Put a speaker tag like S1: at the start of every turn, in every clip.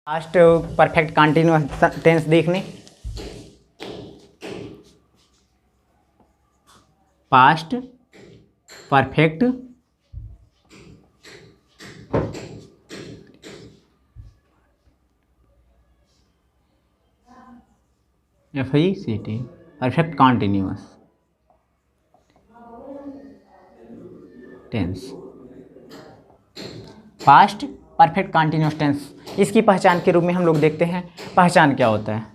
S1: Past perfect continuous tense देखने, past perfect FECT perfect continuous tense, past perfect continuous tense. इसकी पहचान के रूप में हम लोग देखते हैं, पहचान क्या होता है।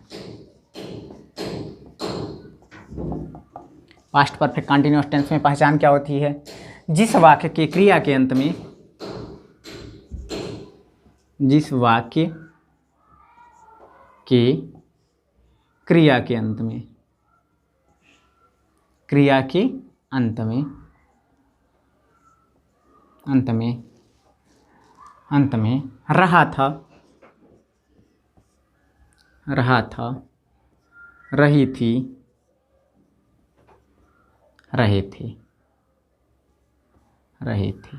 S1: पास्ट परफेक्ट कंटिन्यूअस टेंस में पहचान क्या होती है? जिस वाक्य के क्रिया के अंत में, जिस वाक्य के क्रिया के अंत में, क्रिया के अंत में, अंत में रहा था, रही थी, रहे थे,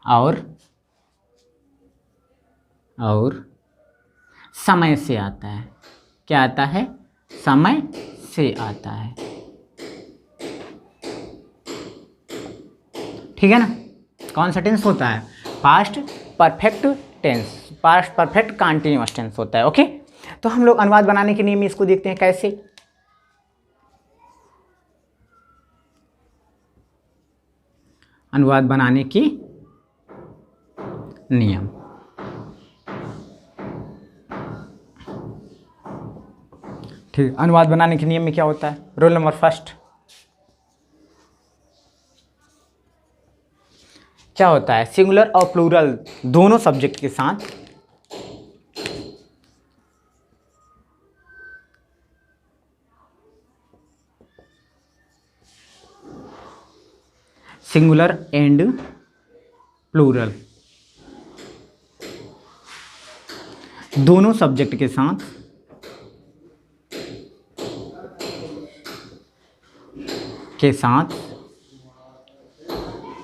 S1: और समय से आता है। क्या आता है? समय से आता है। ठीक है ना? कौन सा टेंस होता है? Past perfect tense, past perfect continuous tense होता है। ओके, तो हम लोग अनुवाद बनाने के नियम इसको देखते हैं कैसे। अनुवाद बनाने की नियम, ठीक। अनुवाद बनाने के नियम में क्या होता है? रूल नंबर फर्स्ट क्या होता है? सिंगुलर और प्लूरल दोनों सब्जेक्ट के साथ सिंगुलर एंड प्लूरल दोनों सब्जेक्ट के साथ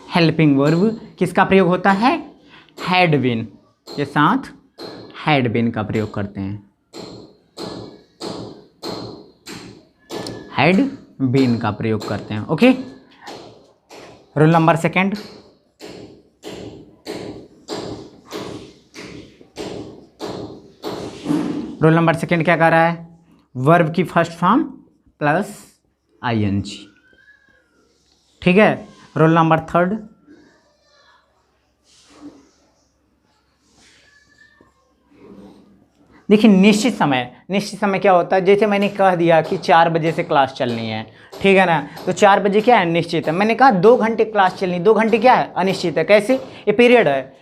S1: हेल्पिंग वर्ब किसका प्रयोग होता है? हैड बीन के साथ हैड बीन का प्रयोग करते हैं, हैड बीन का प्रयोग करते हैं। Okay, rule number second, rule number second क्या कह रहा है? वर्ब की फर्स्ट फॉर्म प्लस ING। ठीक है। रूल नंबर थर्ड, देखिए निश्चित समय क्या होता है? जैसे मैंने कह दिया कि 4 बजे से क्लास चलनी है, ठीक है ना? तो 4 बजे क्या है? निश्चित है। मैंने कहा 2 घंटे क्लास चलनी, 2 घंटे क्या है? अनिश्चित है। कैसे? ये पीरियड है,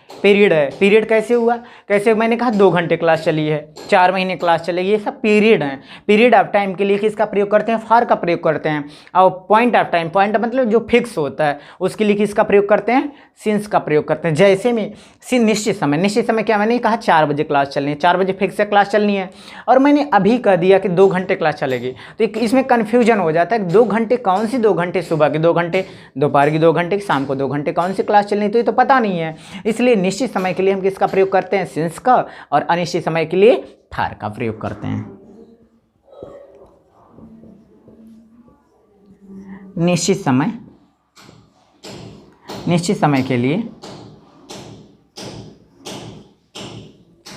S1: पीरियड कैसे हुआ? कैसे? मैंने कहा 2 घंटे क्लास चली है, 4 महीने क्लास चलेगी, ये सब पीरियड है। पीरियड ऑफ टाइम के लिए किसका प्रयोग करते हैं? फॉर का प्रयोग करते हैं। और पॉइंट ऑफ टाइम, पॉइंट मतलब जो फिक्स होता है, उसके लिए किसका प्रयोग करते हैं? सिंस का प्रयोग करते हैं। जैसे में निश्चित समय क्या? मैंने कहा 4 बजे क्लास चलनी है, 4 बजे फिक्स है क्लास चलनी है, और मैंने अभी कह दिया कि 2 घंटे क्लास चलेगी, तो इसमें कन्फ्यूजन हो जाता है। 2 घंटे कौन सी 2 घंटे? सुबह के 2 घंटे, दोपहर की 2 घंटे, शाम को 2 घंटे, कौन सी क्लास चलनी? तो ये तो पता नहीं है। इसलिए निश्चित समय के लिए हम किसका प्रयोग करते हैं? सिंस का, और अनिश्चित समय के लिए फार का प्रयोग करते हैं। निश्चित समय के लिए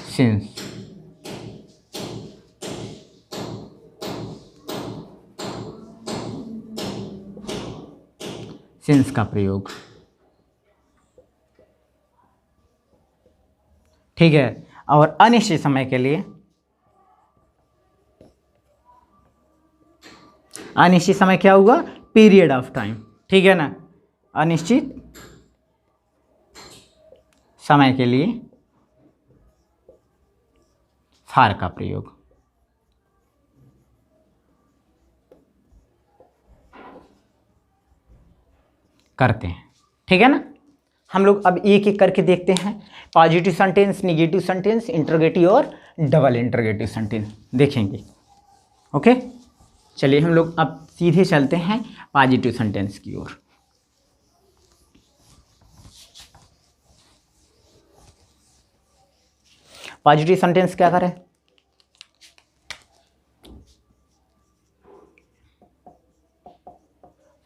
S1: सिंस, सिंस का प्रयोग, ठीक है। और अनिश्चित समय के लिए, अनिश्चित समय क्या हुआ? पीरियड ऑफ टाइम, ठीक है ना? अनिश्चित समय के लिए फार का प्रयोग करते हैं, ठीक है ना? हम लोग अब एक एक करके देखते हैं। Positive sentence, negative sentence, interrogative और डबल इंटरोगेटिव सेंटेंस देखेंगे। ओके, चलिए हम लोग अब सीधे चलते हैं पॉजिटिव सेंटेंस की ओर। पॉजिटिव सेंटेंस क्या करें?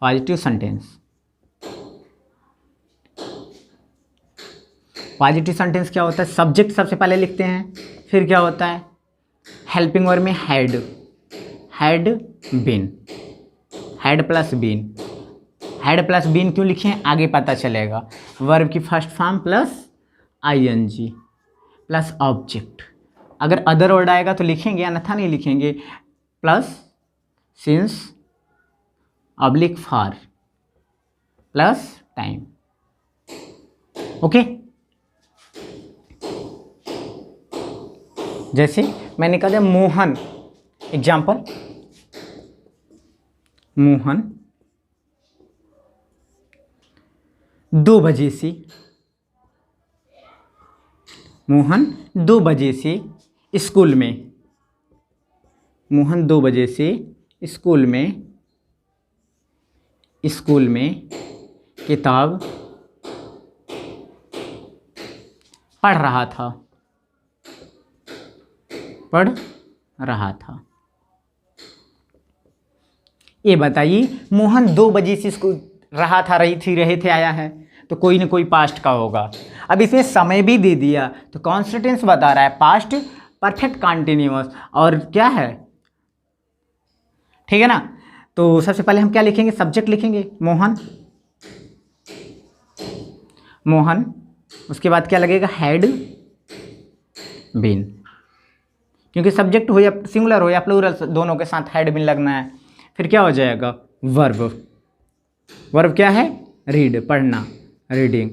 S1: पॉजिटिव सेंटेंस, पॉजिटिव सेंटेंस क्या होता है? सब्जेक्ट सबसे पहले लिखते हैं, फिर क्या होता है? हेल्पिंग वर्ब में had, had been, had plus been. Had plus been क्यों लिखे हैं आगे पता चलेगा। वर्ब की first form plus ING plus object. अगर अदर वर्ड आएगा तो लिखेंगे, अन्यथा नहीं लिखेंगे। Plus since oblique for plus time. Okay, जैसे मैंने कहा था मोहन, एग्जाम्पल, मोहन 2 बजे से, मोहन 2 बजे से स्कूल में, मोहन 2 बजे से स्कूल में, स्कूल में किताब पढ़ रहा था, पढ़ रहा था। ये बताइए मोहन 2 बजे से स्कूल रहा था, रही थी, रहे थे आया है, तो कोई ना कोई पास्ट का होगा। अब इसमें समय भी दे दिया तो कॉन्स्टेंट टेंस बता रहा है, पास्ट परफेक्ट कंटिन्यूअस और क्या है, ठीक है ना। तो सबसे पहले हम क्या लिखेंगे? सब्जेक्ट लिखेंगे मोहन, मोहन, उसके बाद क्या लगेगा? हैड बीन, क्योंकि सब्जेक्ट हो या सिंगुलर हो या प्लूरल दोनों के साथ हैड बीन लगना है। फिर क्या हो जाएगा? वर्ब, वर्ब क्या है? रीड, पढ़ना, रीडिंग।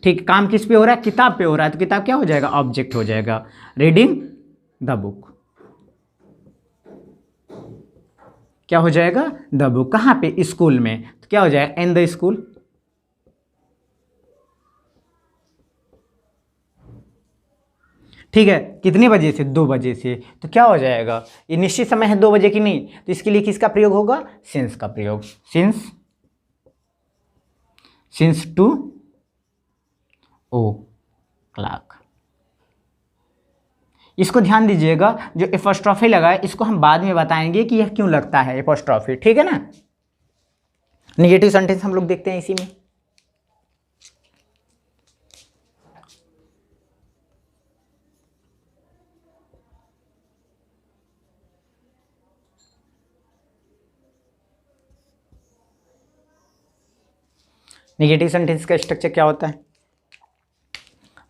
S1: ठीक, काम किस पे हो रहा है? किताब पे हो रहा है, तो किताब क्या हो जाएगा? ऑब्जेक्ट हो जाएगा। रीडिंग द बुक, क्या हो जाएगा? The book. कहाँ पे? स्कूल में, तो क्या हो जाएगा? In the school. ठीक है, कितने बजे से? 2 बजे से, तो क्या हो जाएगा? ये निश्चित समय है 2 बजे की नहीं, तो इसके लिए किसका प्रयोग होगा? सिंस का प्रयोग। Since, since 2 o'clock। इसको ध्यान दीजिएगा, जो एपोस्ट्रॉफी लगा है इसको हम बाद में बताएंगे कि यह क्यों लगता है एपोस्ट्रॉफी, ठीक है ना। नेगेटिव सेंटेंस हम लोग देखते हैं इसी में। नेगेटिव सेंटेंस का स्ट्रक्चर क्या होता है?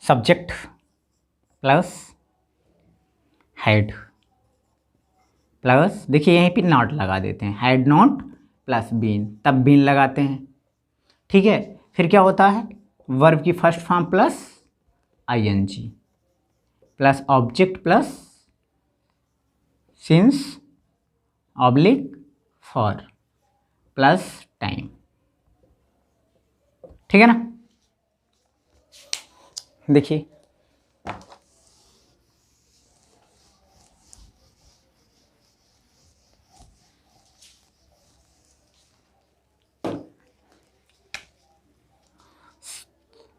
S1: सब्जेक्ट प्लस हैड प्लस, देखिए यहीं पे नॉट लगा देते हैं, हैड नॉट प्लस बीन, तब बीन लगाते हैं, ठीक है। फिर क्या होता है? वर्ब की first form plus ING plus object plus since oblique for plus time, ठीक है ना। देखिए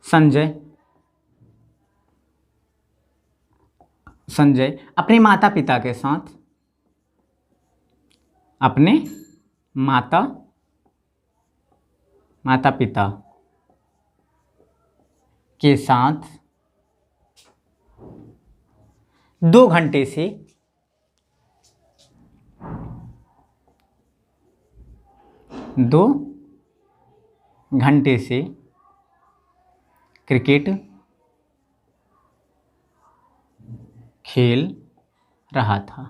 S1: संजय, संजय अपने माता पिता के साथ, अपने माता पिता के साथ 2 घंटे से क्रिकेट खेल रहा था।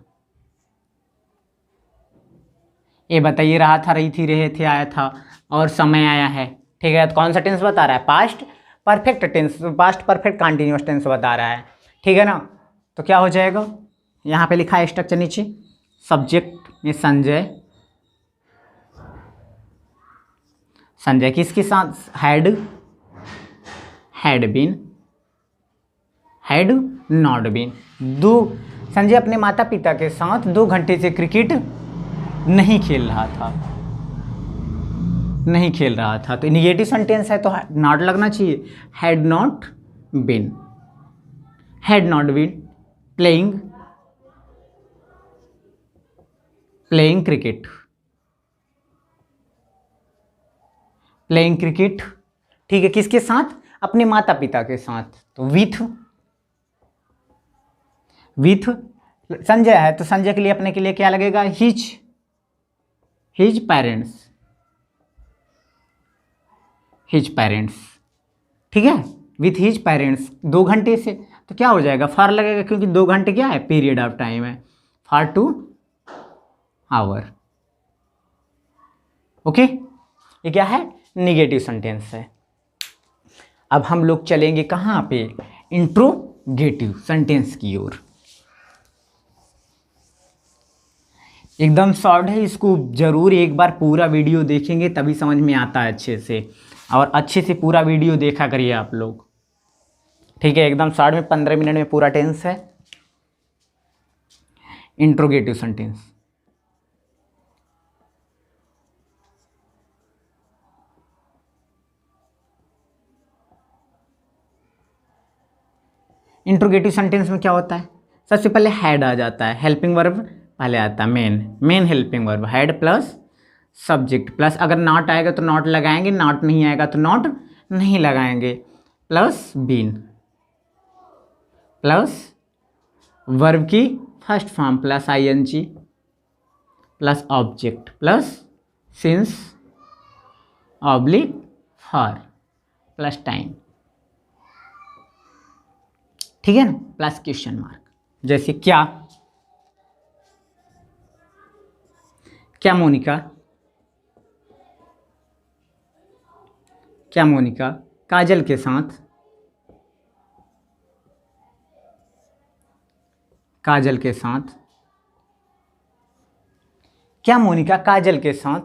S1: ये बताइए, रहा था, रही थी, रहे थे, आया था और समय आया है, ठीक है। तो कौन सा टेंस बता रहा है? Past perfect tense, past perfect continuous tense बता रहा है, ठीक है ना। तो क्या हो जाएगा? यहाँ पे लिखा है स्ट्रक्चर नीचे, सब्जेक्ट में संजय, संजय किसके साथ? Had been, had not been. Sanjay अपने माता पिता के साथ 2 घंटे से क्रिकेट नहीं खेल रहा था, नहीं खेल रहा था। तो निगेटिव सेंटेंस है तो नॉट लगना चाहिए, had not been, had not been, playing playing cricket, playing cricket, ठीक है, किसके साथ? अपने माता पिता के साथ। तो विथ संजय है तो संजय के लिए अपने के लिए क्या लगेगा? हिज पेरेंट्स, ठीक है, विथ हिज पेरेंट्स। 2 घंटे से तो क्या हो जाएगा? फॉर लगेगा, क्योंकि 2 घंटे क्या है? पीरियड ऑफ टाइम है। For 2 hour. ओके, ये क्या है? निगेटिव सेंटेंस है। अब हम लोग चलेंगे कहाँ पे? इंट्रोगेटिव सेंटेंस की ओर। एकदम शॉर्ट है, इसको जरूर एक बार पूरा वीडियो देखेंगे तभी समझ में आता है अच्छे से, और अच्छे से पूरा वीडियो देखा करिए आप लोग, ठीक है। एकदम शॉर्ट में 15 मिनट में पूरा टेंस है। इंट्रोगेटिव सेंटेंस, इंट्रोगेटिव सेंटेंस में क्या होता है? सबसे पहले हैड आ जाता है, हेल्पिंग वर्ब पहले आता है, main helping verb, had plus subject plus, अगर नॉट आएगा तो नॉट लगाएंगे, नॉट नहीं आएगा तो नॉट नहीं लगाएंगे, प्लस बीन, प्लस वर्ब की first form plus ING, plus object, plus since oblique for, plus time, ठीक है ना, प्लस क्वेश्चन मार्क। जैसे क्या मोनिका, क्या मोनिका काजल के साथ, काजल के साथ, क्या मोनिका काजल के साथ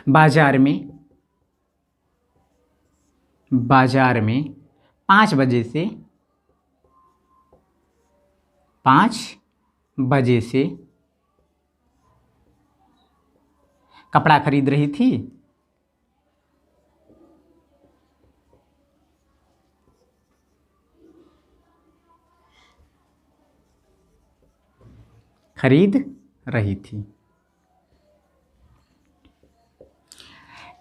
S1: बाजार में 5 बजे से कपड़ा खरीद रही थी,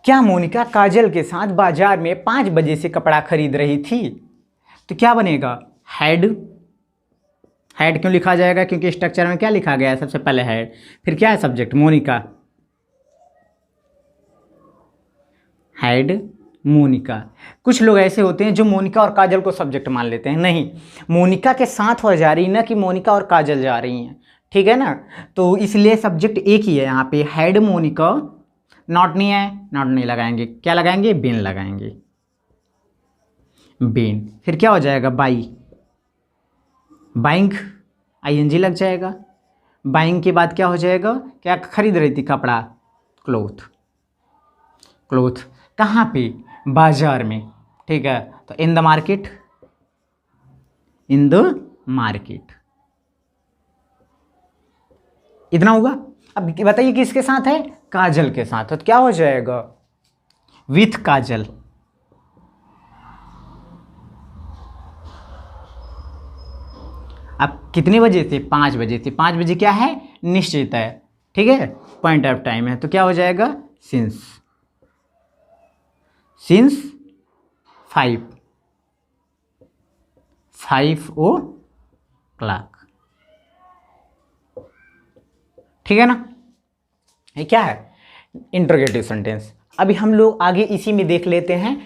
S1: क्या मोनिका काजल के साथ बाजार में 5 बजे से कपड़ा खरीद रही थी? तो क्या बनेगा? हैड क्यों लिखा जाएगा? क्योंकि स्ट्रक्चर में क्या लिखा गया है? सबसे पहले हैड, फिर क्या है? Subject Monika, had Monika. कुछ लोग ऐसे होते हैं जो मोनिका और काजल को सब्जेक्ट मान लेते हैं, नहीं, मोनिका के साथ हो जा रही ना कि मोनिका और काजल जा रही हैं, ठीक है ना, तो इसलिए सब्जेक्ट एक ही है यहाँ पे, हैड मोनिका, नॉट नहीं है, नॉट नहीं लगाएंगे, क्या लगाएंगे? बीन लगाएंगे, बीन। फिर क्या हो जाएगा? बाइंग, आईएनजी लग जाएगा, बाइंग के बाद क्या हो जाएगा? क्या खरीद रही थी? कपड़ा, क्लोथ, कहाँ पे? बाजार में, ठीक है, तो इन द मार्केट, इतना होगा। अब बताइए किसके साथ है? काजल के साथ, तो क्या हो जाएगा? विथ काजल। अब कितने बजे से? 5 बजे से। 5 बजे क्या है? निश्चित है, ठीक है, पॉइंट ऑफ टाइम है, तो क्या हो जाएगा? सिंस 5 o'clock, ठीक है ना। ये क्या है? Interrogative sentence. अभी हम लोग आगे इसी में देख लेते हैं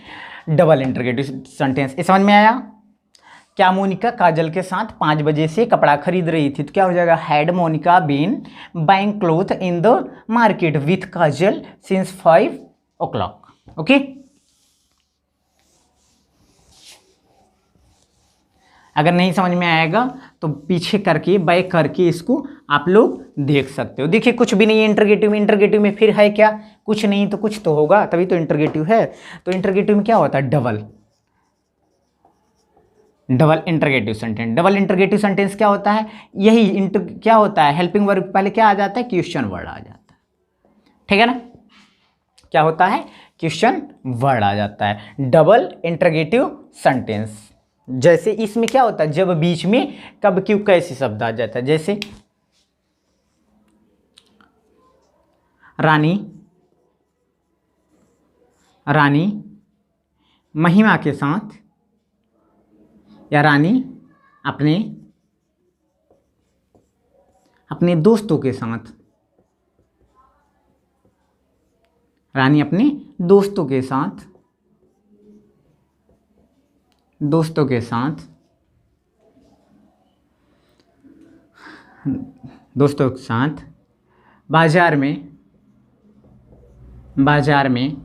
S1: डबल इंटरोगेटिव सेंटेंस। ये समझ में आया? क्या मोनिका काजल के साथ 5 बजे से कपड़ा खरीद रही थी, तो क्या हो जाएगा? Had Monika been buying cloth in the market with Kajal since 5 o'clock। Okay, अगर नहीं समझ में आएगा तो पीछे करके बैक करके इसको आप लोग देख सकते हो। देखिए कुछ भी नहीं है इंटरगेटिव में फिर है क्या? कुछ नहीं तो कुछ तो होगा, तभी तो इंटरगेटिव है। तो इंटरगेटिव में क्या होता है? Double interrogative sentence. Double interrogative sentence क्या होता है? यही क्या होता है? हेल्पिंग वर्ब पहले क्या आ जाता है? क्वेश्चन वर्ड आ जाता है, ठीक है ना। क्या होता है? क्वेश्चन वर्ड आ जाता है। डबल इंटरगेटिव सेंटेंस, जैसे इसमें क्या होता है, जब बीच में कब क्यों कैसे शब्द आ जाता है, जैसे रानी, रानी महिमा के साथ, या रानी अपने अपने दोस्तों के साथ, रानी अपने दोस्तों के साथ, दोस्तों के साथ, दोस्तों के साथ बाजार में, बाजार में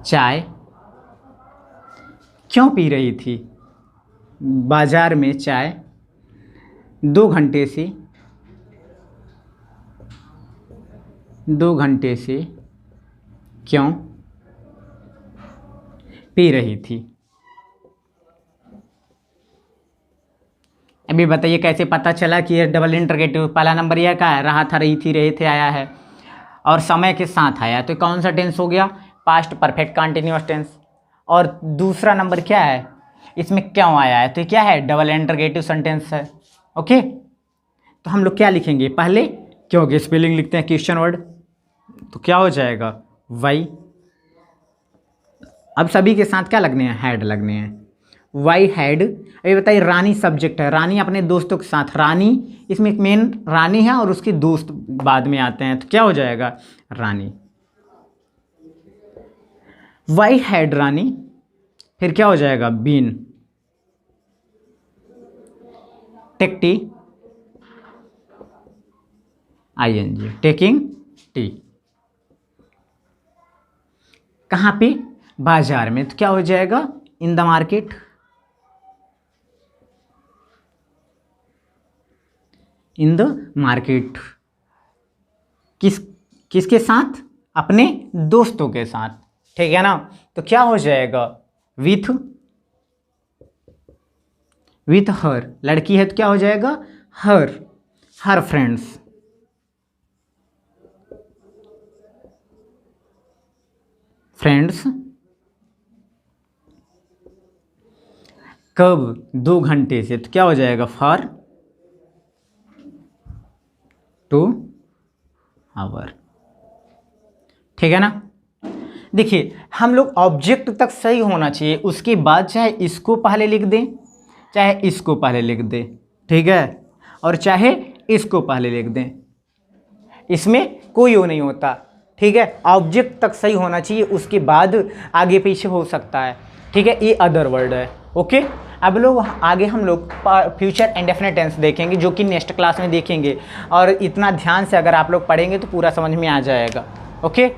S1: चाय क्यों पी रही थी, बाजार में चाय 2 घंटे से, 2 घंटे से क्यों पी रही थी। अभी बताइए कैसे पता चला कि ये डबल इंटरगेटिव, पहला नंबर यह का है, रहा था, रही थी, रहे थे आया है और समय के साथ आया, तो कौन सा टेंस हो गया, पास्ट परफेक्ट कंटिन्यूअस टेंस। और दूसरा नंबर क्या है, इसमें क्यों आया है, तो क्या है, डबल इंटरगेटिव सेंटेंस है। ओके, तो हम लोग क्या लिखेंगे, पहले क्योंकि स्पेलिंग लिखते हैं क्वेश्चन वर्ड, तो क्या हो जाएगा वाई। अब सभी के साथ क्या लगने हैं, हैड लगने हैं, वाई हैड। अभी बताइए रानी सब्जेक्ट है, रानी अपने दोस्तों के साथ, रानी इसमें एक मेन रानी है और उसके दोस्त बाद में आते हैं, तो क्या हो जाएगा रानी, वाई हैड रानी, फिर क्या हो जाएगा been, take tea, ING, taking tea, कहाँ पे, बाजार में, तो क्या हो जाएगा in the market, in the market. किसके साथ, अपने दोस्तों के साथ, ठीक है ना, तो क्या हो जाएगा विथ, विथ हर, लड़की है तो क्या हो जाएगा हर, हर फ्रेंड्स, फ्रेंड्स। कब, 2 घंटे से, तो क्या हो जाएगा फॉर 2 आवर, ठीक है ना। देखिए हम लोग ऑब्जेक्ट तक सही होना चाहिए, उसके बाद चाहे इसको पहले लिख दें, चाहे इसको पहले लिख दें, ठीक है, और चाहे इसको पहले लिख दें, इसमें कोई वो नहीं होता, ठीक है। ऑब्जेक्ट तक सही होना चाहिए, उसके बाद आगे पीछे हो सकता है, ठीक है, ये अदर वर्ड है। ओके, अब लोग आगे हम लोग फ्यूचर इंडेफिनिट टेंस देखेंगे, जो कि नेक्स्ट क्लास में देखेंगे, और इतना ध्यान से अगर आप लोग पढ़ेंगे तो पूरा समझ में आ जाएगा। ओके।